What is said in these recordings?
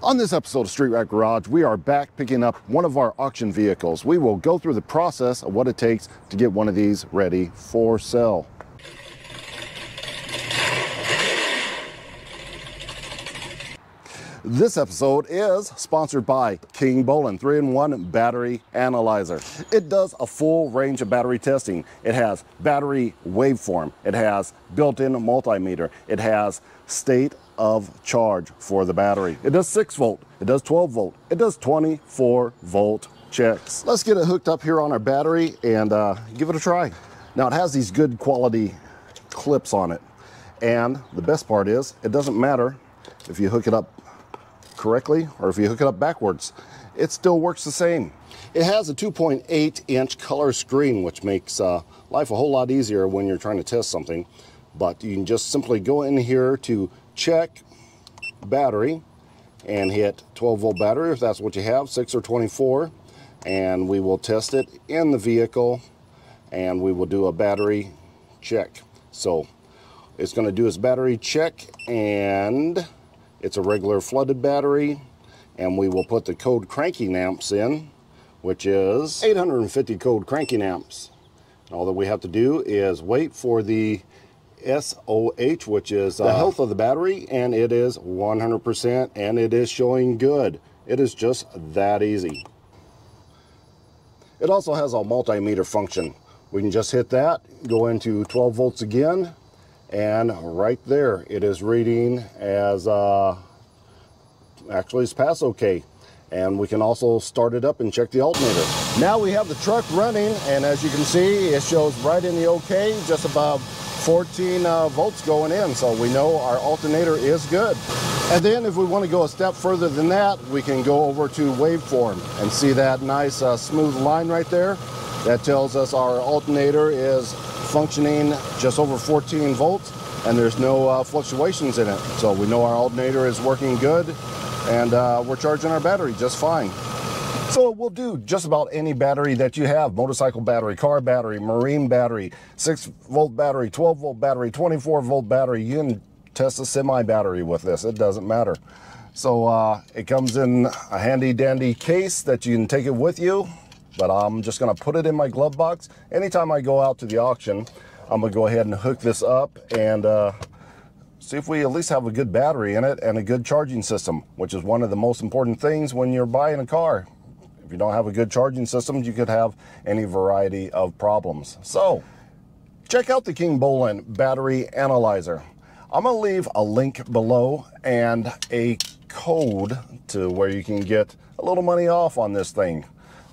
On this episode of Street Rat Garage, we are back picking up one of our auction vehicles. We will go through the process of what it takes to get one of these ready for sale. This episode is sponsored by King Bolen 3-in-1 Battery Analyzer. It does a full range of battery testing. It has battery waveform. It has built-in multimeter. It has state of charge for the battery. It does 6 volt. It does 12 volt. It does 24 volt checks. Let's get it hooked up here on our battery and give it a try. Now it has these good quality clips on it. And the best part is it doesn't matter if you hook it up correctly or if you hook it up backwards, it still works the same. It has a 2.8-inch color screen, which makes life a whole lot easier when you're trying to test something. But you can just simply go in here to check battery and hit 12 volt battery if that's what you have, 6 or 24, and we will test it in the vehicle and we will do a battery check. So it's going to do its battery check, and it's a regular flooded battery, and we will put the code cranking amps in, which is 850 code cranking amps. All that we have to do is wait for the SOH, which is the health of the battery, and it is 100%, and it is showing good. It is just that easy. It also has a multimeter function. We can just hit that, go into 12 volts again, and right there it is reading as actually it's pass okay. And we can also start it up and check the alternator. Now we have the truck running, and as you can see, it shows right in the okay, just above 14 volts going in, so we know our alternator is good. And then if we want to go a step further than that, we can go over to waveform and see that nice smooth line right there. That tells us our alternator is functioning just over 14 volts, and there's no fluctuations in it. So we know our alternator is working good, and we're charging our battery just fine. So it will do just about any battery that you have: motorcycle battery, car battery, marine battery, 6 volt battery, 12 volt battery, 24 volt battery. You can test a semi battery with this, it doesn't matter. So it comes in a handy dandy case that you can take it with you, but I'm just gonna put it in my glove box. Anytime I go out to the auction, I'm gonna go ahead and hook this up and see if we at least have a good battery in it and a good charging system, which is one of the most important things when you're buying a car. If you don't have a good charging system, you could have any variety of problems. So check out the King Bolen Battery Analyzer. I'm gonna leave a link below and a code to where you can get a little money off on this thing.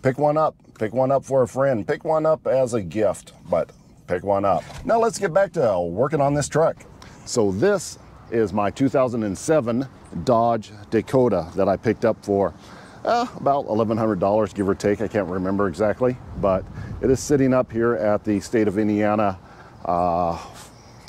Pick one up for a friend, pick one up as a gift, but pick one up. Now let's get back to working on this truck. So this is my 2007 Dodge Dakota that I picked up for about $1,100, give or take. I can't remember exactly, but it is sitting up here at the state of Indiana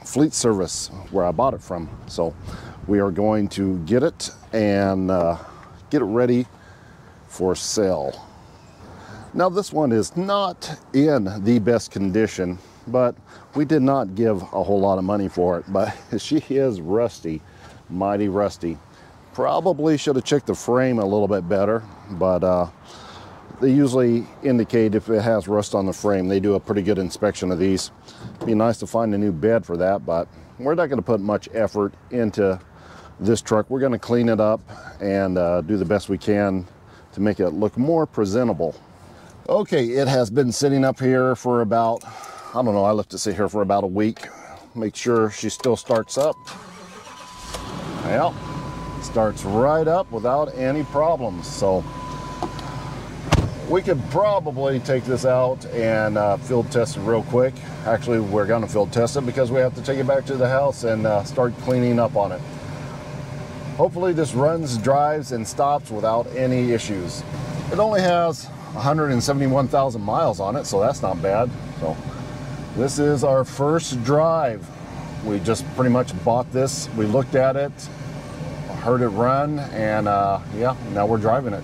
fleet service where I bought it from. So we are going to get it and get it ready for sale. Now this one is not in the best condition, but we did not give a whole lot of money for it, but she is rusty, mighty rusty. Probably should have checked the frame a little bit better, but they usually indicate if it has rust on the frame. They do a pretty good inspection of these. It'd be nice to find a new bed for that, but we're not going to put much effort into this truck. We're going to clean it up and do the best we can to make it look more presentable. Okay, it has been sitting up here for about, I don't know, I left it sit here for about a week. Make sure she still starts up. Well, starts right up without any problems. So we could probably take this out and field test it real quick. Actually, we're going to field test it because we have to take it back to the house and start cleaning up on it. Hopefully this runs, drives, and stops without any issues. It only has 171,000 miles on it, so that's not bad. So this is our first drive. We just pretty much bought this. We looked at it, heard it run, and yeah, now we're driving it.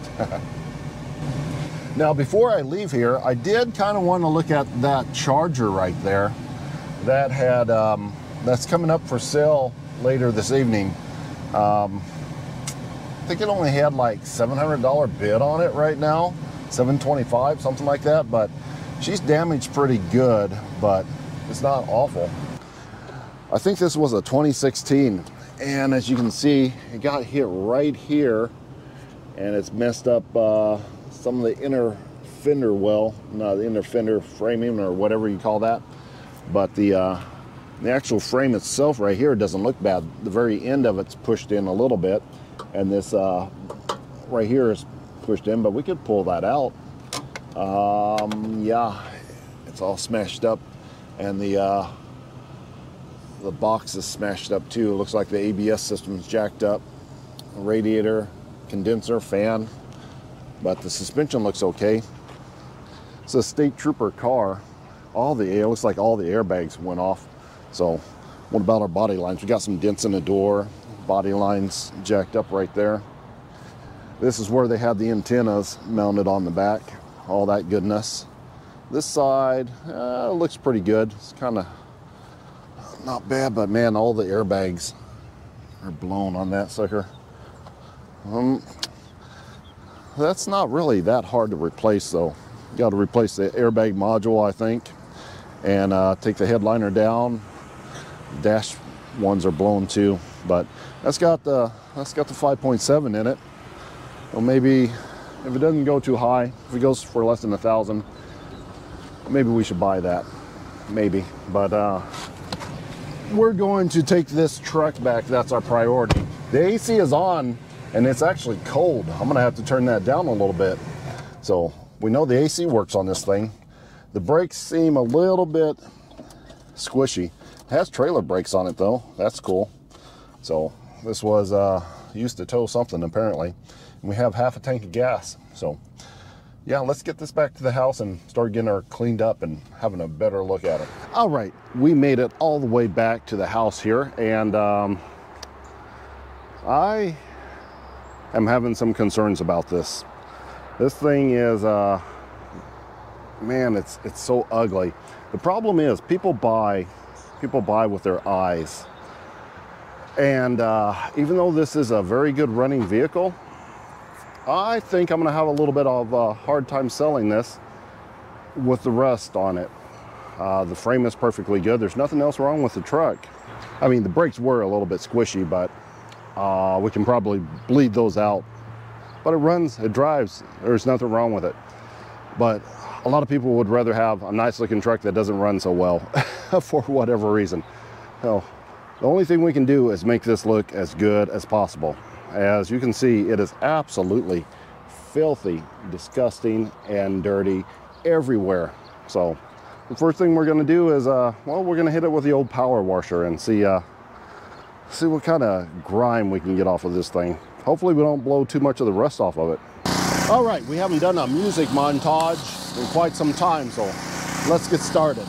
Now before I leave here, I did kind of want to look at that charger right there that had that's coming up for sale later this evening. think it only had like $700 bid on it right now, $725, something like that. But she's damaged pretty good, but it's not awful. I think this was a 2016, and as you can see, it got hit right here, and it's messed up some of the inner fender the inner fender framing, or whatever you call that. But the actual frame itself right here doesn't look bad. The very end of it's pushed in a little bit, and this right here is pushed in, but we could pull that out. Yeah, it's all smashed up, and the box is smashed up too. It looks like the ABS system is jacked up, radiator, condenser, fan, but the suspension looks okay. It's a state trooper car. It looks like all the airbags went off. So what about our body lines? We got some dents in the door, body lines jacked up right there. This is where they had the antennas mounted on the back, all that goodness. This side looks pretty good. It's kind of not bad, but man, all the airbags are blown on that sucker. That's not really that hard to replace though. You got to replace the airbag module, I think, and take the headliner down. Dash ones are blown too, but that's got the 5.7 in it. Well, maybe if it doesn't go too high, if it goes for less than 1,000, maybe we should buy that. Maybe, but we're going to take this truck back. That's our priority. The AC is on, and it's actually cold. I'm gonna have to turn that down a little bit. So we know the AC works on this thing. The brakes seem a little bit squishy. It has trailer brakes on it though. That's cool. So this was used to tow something apparently. And we have half a tank of gas. So yeah, let's get this back to the house and start getting her cleaned up and having a better look at it. All right, we made it all the way back to the house here, and I am having some concerns about this. This thing is, man, it's so ugly. The problem is people buy with their eyes. And even though this is a very good running vehicle, I think I'm gonna have a little bit of a hard time selling this with the rust on it. The frame is perfectly good. There's nothing else wrong with the truck. I mean, the brakes were a little bit squishy, but we can probably bleed those out. But it runs, it drives, there's nothing wrong with it. But a lot of people would rather have a nice looking truck that doesn't run so well for whatever reason. So the only thing we can do is make this look as good as possible. As you can see, it is absolutely filthy, disgusting, and dirty everywhere. So the first thing we're gonna do is, well, we're gonna hit it with the old power washer and see what kind of grime we can get off of this thing. Hopefully we don't blow too much of the rust off of it. All right, we haven't done a music montage in quite some time, so let's get started.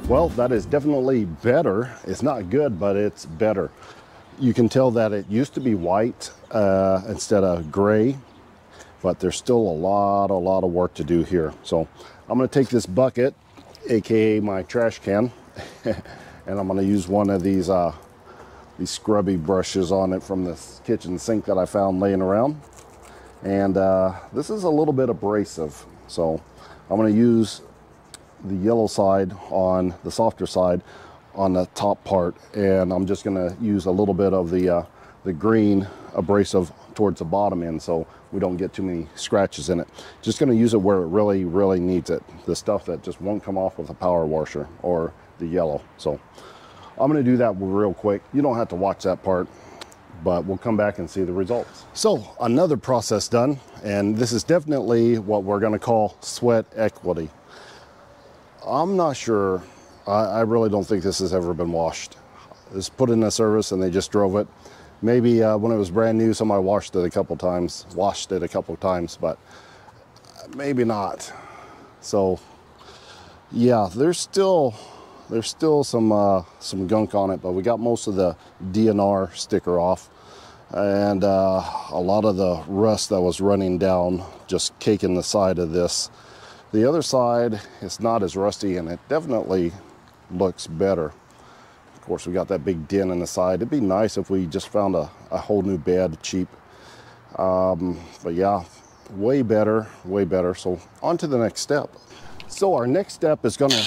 Well, that is definitely better. It's not good, but it's better. You can tell that it used to be white instead of gray, but there's still a lot of work to do here. So I'm gonna take this bucket, AKA my trash can, and I'm gonna use one of these scrubby brushes on it from the kitchen sink that I found laying around. And this is a little bit abrasive. So I'm gonna use the yellow side on the softer side on the top part, and I'm just gonna use a little bit of the green abrasive towards the bottom end so we don't get too many scratches in it. Just gonna use it where it really needs it, the stuff that just won't come off with a power washer or the yellow. So I'm gonna do that real quick. You don't have to watch that part, but we'll come back and see the results. So another process done, and this is definitely what we're going to call sweat equity. I'm not sure. I really don't think this has ever been washed. It's put in a service and they just drove it. Maybe when it was brand new, somebody washed it a couple times, but maybe not. So yeah, there's still some gunk on it, but we got most of the DNR sticker off, and a lot of the rust that was running down, just caking the side of this. The other side is not as rusty, and it definitely looks better. Of course, we got that big dent in the side. It'd be nice if we just found a whole new bed cheap. But yeah, way better. So on to the next step. So our next step is going to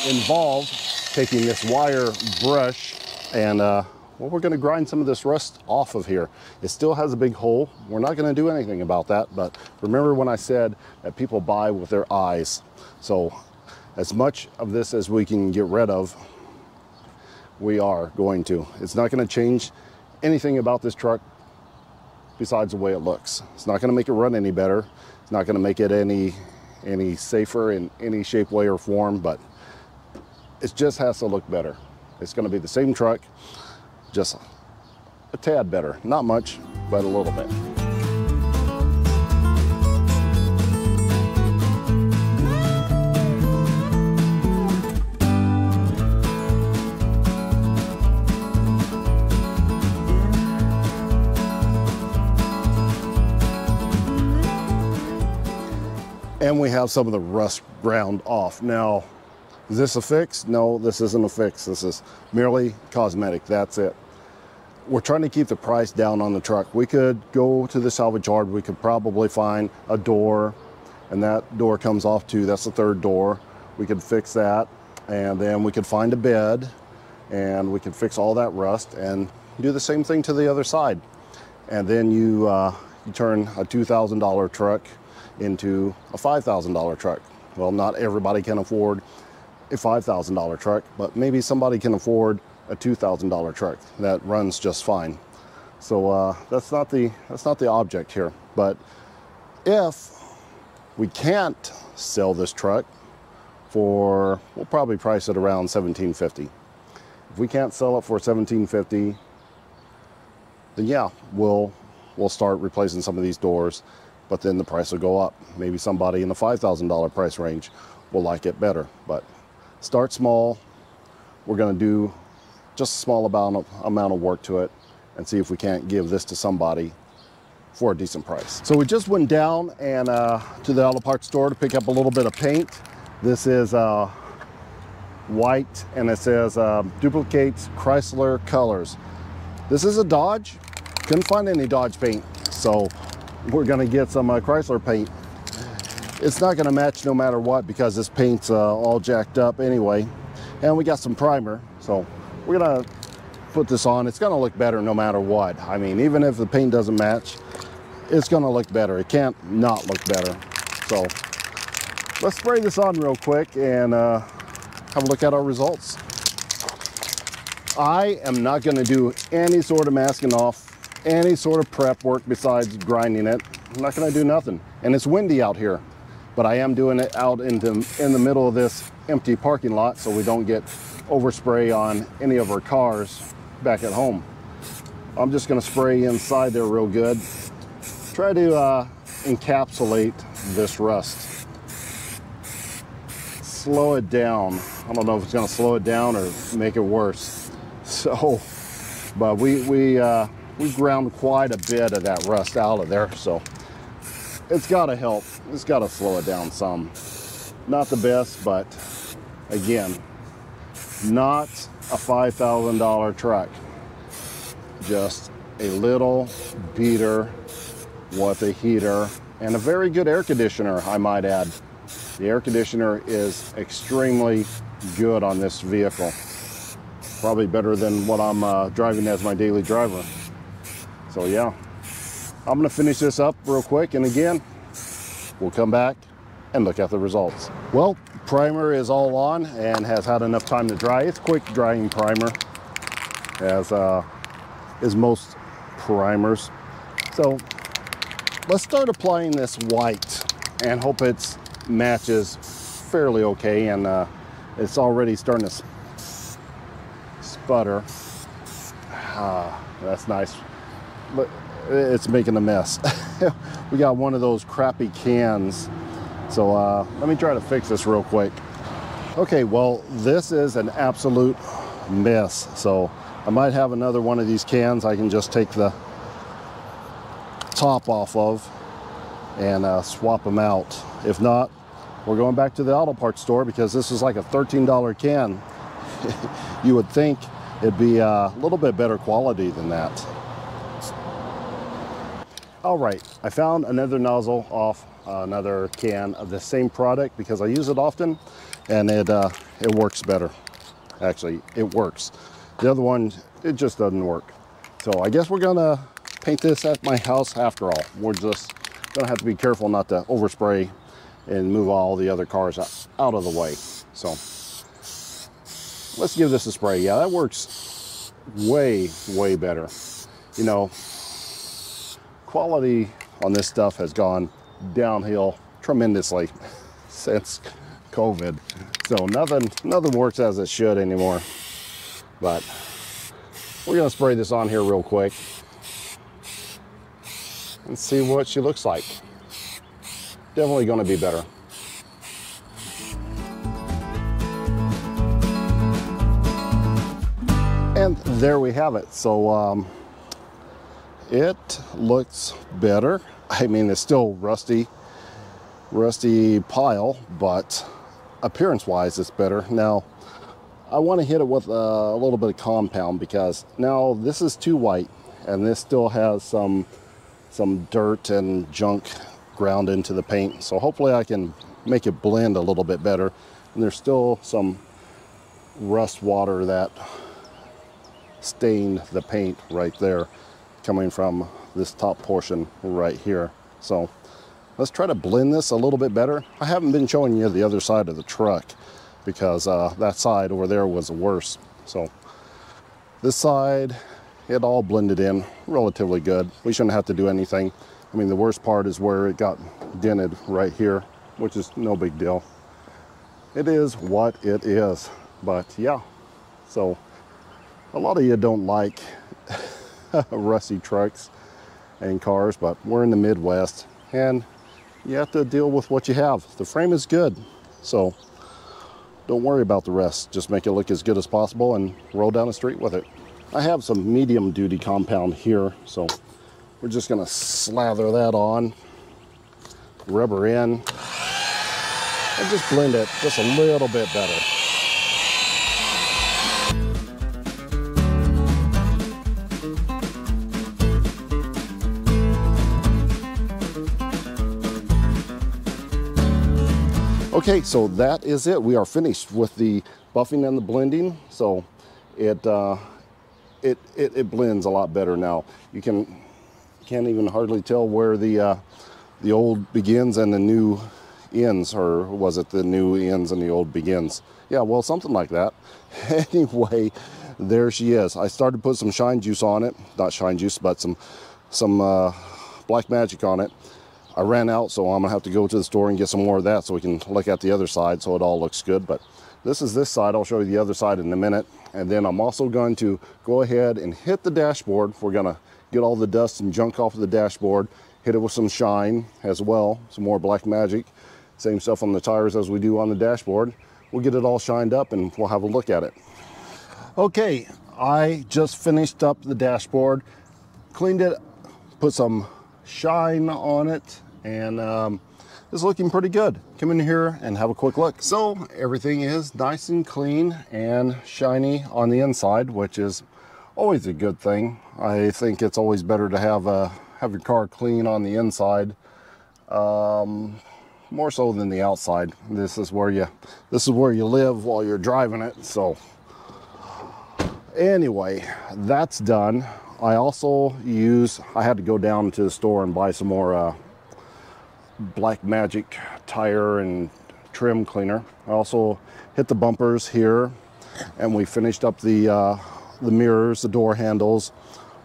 involve taking this wire brush and well, we're going to grind some of this rust off of here. It still has a big hole. We're not going to do anything about that, but remember when I said that people buy with their eyes. So as much of this as we can get rid of, we are going to. It's not going to change anything about this truck besides the way it looks. It's not going to make it run any better. It's not going to make it any safer in any shape, way, or form, but it just has to look better. It's going to be the same truck, just a tad better. Not much, but a little bit. And we have some of the rust ground off. Now, is this a fix? No, this isn't a fix. This is merely cosmetic, that's it. We're trying to keep the price down on the truck. We could go to the salvage yard, we could probably find a door, and that door comes off too, that's the third door. We could fix that, and then we could find a bed, and we could fix all that rust, and do the same thing to the other side. And then you turn a $2,000 truck into a $5,000 truck. Well, not everybody can afford a $5,000 truck, but maybe somebody can afford a $2,000 truck that runs just fine. So that's not the object here. But if we can't sell this truck for, we'll probably price it around $1,750. If we can't sell it for $1,750, then yeah, we'll start replacing some of these doors, but then the price will go up. Maybe somebody in the $5,000 price range will like it better. But start small. We're going to do just a small amount of work to it and see if we can't give this to somebody for a decent price. So we just went down and to the auto parts store to pick up a little bit of paint. This is white, and it says duplicates Chrysler colors. This is a Dodge. Couldn't find any Dodge paint, so we're gonna get some Chrysler paint. It's not gonna match no matter what because this paint's all jacked up anyway. And we got some primer, so we're gonna put this on. It's gonna look better no matter what. I mean, even if the paint doesn't match, it's gonna look better. It can't not look better. So let's spray this on real quick and have a look at our results. I am not gonna do any sort of masking off, any sort of prep work besides grinding it. I'm not gonna do nothing. And it's windy out here, but I am doing it out in the middle of this empty parking lot so we don't get overspray on any of our cars back at home. I'm just gonna spray inside there real good. Try to encapsulate this rust. Slow it down. I don't know if it's gonna slow it down or make it worse. So, but we ground quite a bit of that rust out of there, so it's gotta help. It's gotta slow it down some. Not the best, but again, not a $5,000 truck. Just a little beater with a heater and a very good air conditioner, I might add. The air conditioner is extremely good on this vehicle. Probably better than what I'm driving as my daily driver. So yeah, I'm gonna finish this up real quick, and again, we'll come back and look at the results. Well, primer is all on and has had enough time to dry. It's quick drying primer, as is most primers. So let's start applying this white and hope it matches fairly okay. And it's already starting to sputter. That's nice, but it's making a mess. We got one of those crappy cans. So let me try to fix this real quick. Okay, well, this is an absolute mess. So I might have another one of these cans I can just take the top off of and swap them out. If not, we're going back to the auto parts store because this is like a $13 can. You would think it'd be a little bit better quality than that. All right, I found another nozzle off another can of the same product because I use it often, and it works better. Actually, it works. The other one, it just doesn't work. So I guess we're gonna paint this at my house after all. We're just gonna have to be careful not to overspray and move all the other cars out of the way. So let's give this a spray. Yeah, that works way, way better. You know, quality on this stuff has gone downhill tremendously since COVID. So nothing works as it should anymore. But we're gonna spray this on here real quick and see what she looks like. Definitely gonna be better. And there we have it. So it looks better. I mean, it's still rusty pile, but appearance-wise, it's better. Now, I want to hit it with a little bit of compound because now this is too white, and this still has some dirt and junk ground into the paint. So hopefully I can make it blend a little bit better. And there's still some rust water that stained the paint right there, coming from this top portion right here. So let's try to blend this a little bit better. I haven't been showing you the other side of the truck because that side over there was worse. So this side, it all blended in relatively good. We shouldn't have to do anything. I mean, the worst part is where it got dented right here, which is no big deal. It is what it is. But yeah, so a lot of you don't like rusty trucks and cars, but we're in the Midwest and you have to deal with what you have. The frame is good, so don't worry about the rest. Just make it look as good as possible and roll down the street with it. I have some medium duty compound here, so we're just gonna slather that on, rub her in, and just blend it just a little bit better. Okay, so that is it. We are finished with the buffing and the blending. So it blends a lot better now. You can't even hardly tell where the old begins and the new ends, or was it the new ends and the old begins? Yeah, well, something like that. Anyway, there she is. I started to put some shine juice on it, not shine juice, but some black magic on it. I ran out, so I'm gonna have to go to the store and get some more of that so we can look at the other side so it all looks good. But this is this side. I'll show you the other side in a minute. And then I'm also going to go ahead and hit the dashboard. We're gonna get all the dust and junk off of the dashboard, hit it with some shine as well, some more black magic. Same stuff on the tires as we do on the dashboard. We'll get it all shined up and we'll have a look at it. Okay, I just finished up the dashboard, cleaned it, put some shine on it, and it's looking pretty good. Come in here and have a quick look. So everything is nice and clean and shiny on the inside, which is always a good thing. I think it's always better to have your car clean on the inside, more so than the outside. This is where you live while you're driving it. So anyway, that's done. I had to go down to the store and buy some more black magic tire and trim cleaner. I also hit the bumpers here, and we finished up the mirrors, the door handles,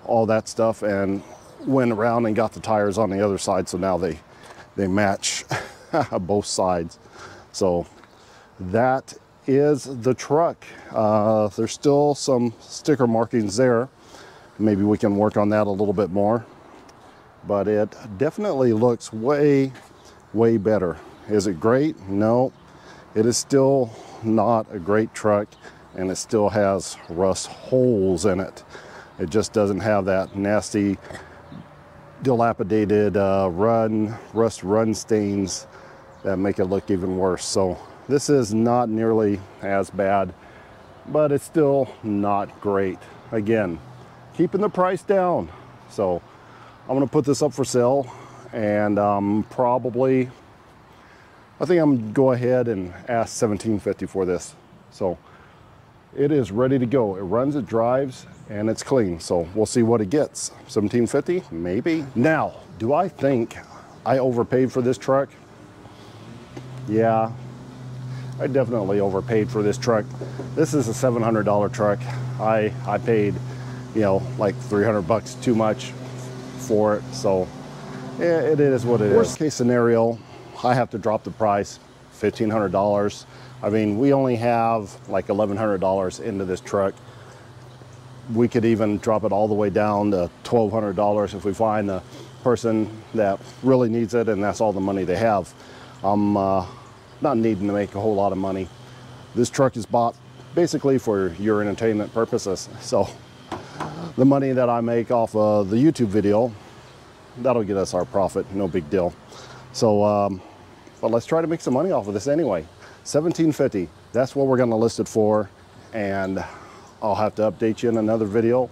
all that stuff and went around and got the tires on the other side, so now they match both sides. So that is the truck. There's still some sticker markings there. Maybe we can work on that a little bit more, but it definitely looks way better. Is it great? No, it is still not a great truck, and it still has rust holes in it. It just doesn't have that nasty dilapidated rust run stains that make it look even worse. So this is not nearly as bad, but it's still not great. Again, keeping the price down. So I'm gonna put this up for sale, and probably, I think I'm gonna go ahead and ask $17.50 for this. So it is ready to go. It runs, it drives, and it's clean. So we'll see what it gets. $17.50, maybe. Now, do I think I overpaid for this truck? Yeah, I definitely overpaid for this truck. This is a $700 truck. I paid, you know, like 300 bucks too much for it. So yeah, it is what it is. Worst case scenario, I have to drop the price, $1,500. I mean, we only have like $1,100 into this truck. We could even drop it all the way down to $1,200 if we find the person that really needs it and that's all the money they have. I'm not needing to make a whole lot of money. This truck is bought basically for your entertainment purposes. So the money that I make off of the YouTube video, that'll get us our profit, no big deal. So, but let's try to make some money off of this anyway. $17.50, that's what we're gonna list it for, and I'll have to update you in another video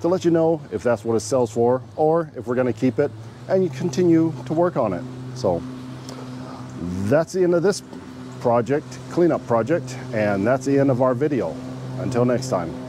to let you know if that's what it sells for, or if we're gonna keep it and you continue to work on it. So that's the end of this project, cleanup project, and that's the end of our video. Until next time.